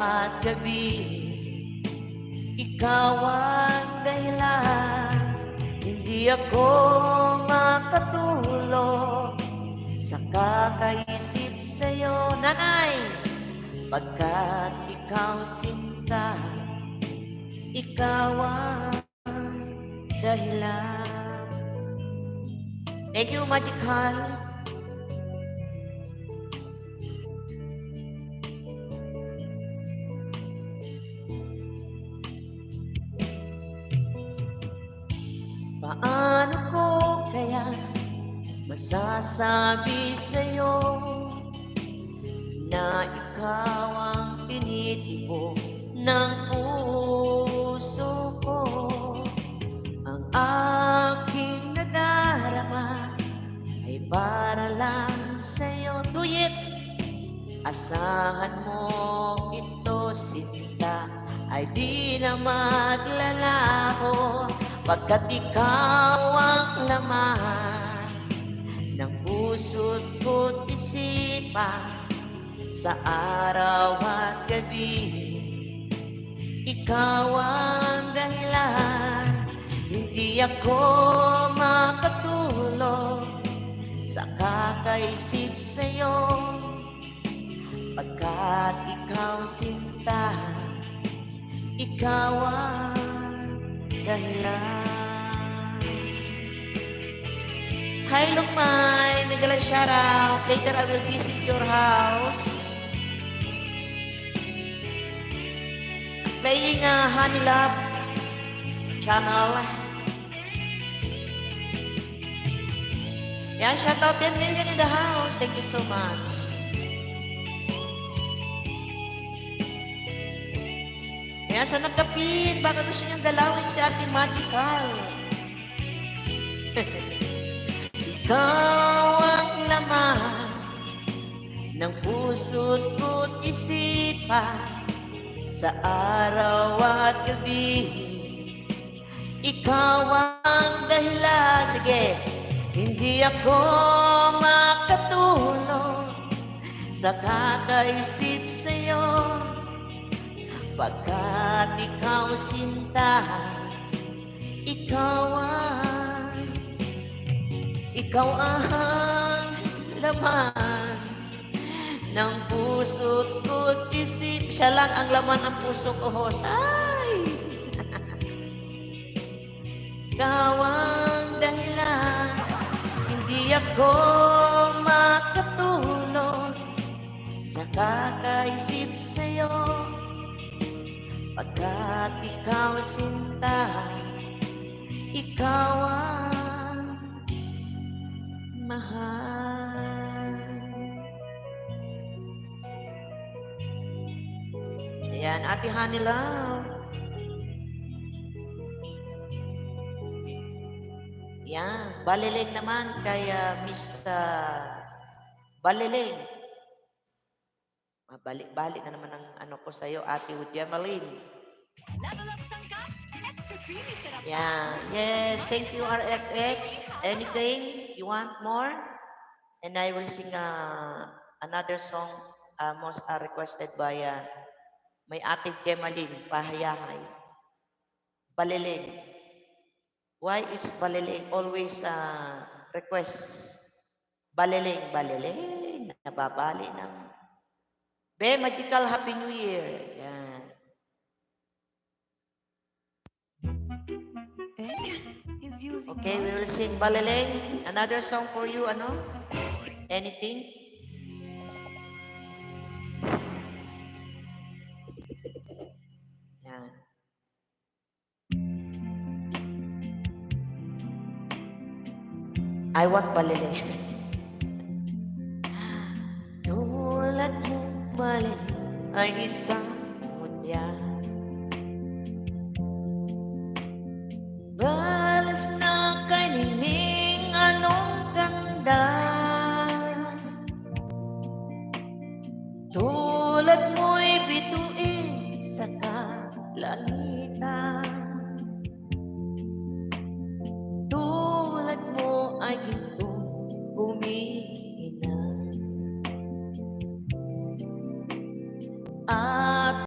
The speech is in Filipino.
at gabi, ikaw ang dahilan. Hindi ako makatulog sa kakaisip sa'yo, nanay, pagkat ikaw sinta, ikaw ang dahilan. Thank you, Magical. Paano ko kaya masasabi sa'yo na ikaw ang tinitibo ng puso ko? Ang aking nadarama ay para lang sa'yo. Tuyit, asahan mo ito, sinta, ay di na maglalaho, pagkat ikaw ang laman ng puso't ko't isipan sa araw at gabi. Ikaw ang dahilan, hindi ako makatulog sa kakaisip sa'yo, pagkat ikaw sinta, ikaw ang dahilan. Hi, Lukmay. Mega shoutout. Later, I will visit your house. Playing Honey Love channel. Yan, shoutout 10 million in the house. Thank you so much. Kaya sa nagkapit, baka gusto niyang dalawin si Ate Magical. Ikaw ang laman ng puso't ko't isipan sa araw at gabi. Ikaw ang dahilan. Sige, hindi ako makatulog sa kakaisip sa'yo, pagkat ikaw sinta, ikaw ang laman ng puso't ko't isip. Siya lang ang laman ng puso ko, host. Ay! Ikaw ang dahilan, hindi ako makatulog sa kakaisip sa'yo, pagkat ikaw sinta, ikaw ang mahal. Ayan, Ate Honey Love. Yan, Baliling naman kay Miss Baliling. Balik na naman ang ano ko sa'yo, Ate Ujemaline. Yeah, yes, thank you, RFX. Anything you want more? And I will sing another song most requested by my Ate Gemaline, Pahayangay. Baliling. Why is Baliling always request? Baliling, nababali ng Be, Magical Happy New Year. Yan. Okay, we will sing Baliling. Another song for you, ano? Anything? Yan. I want Baliling. Tulad mo, Baliling, ay isang mutya.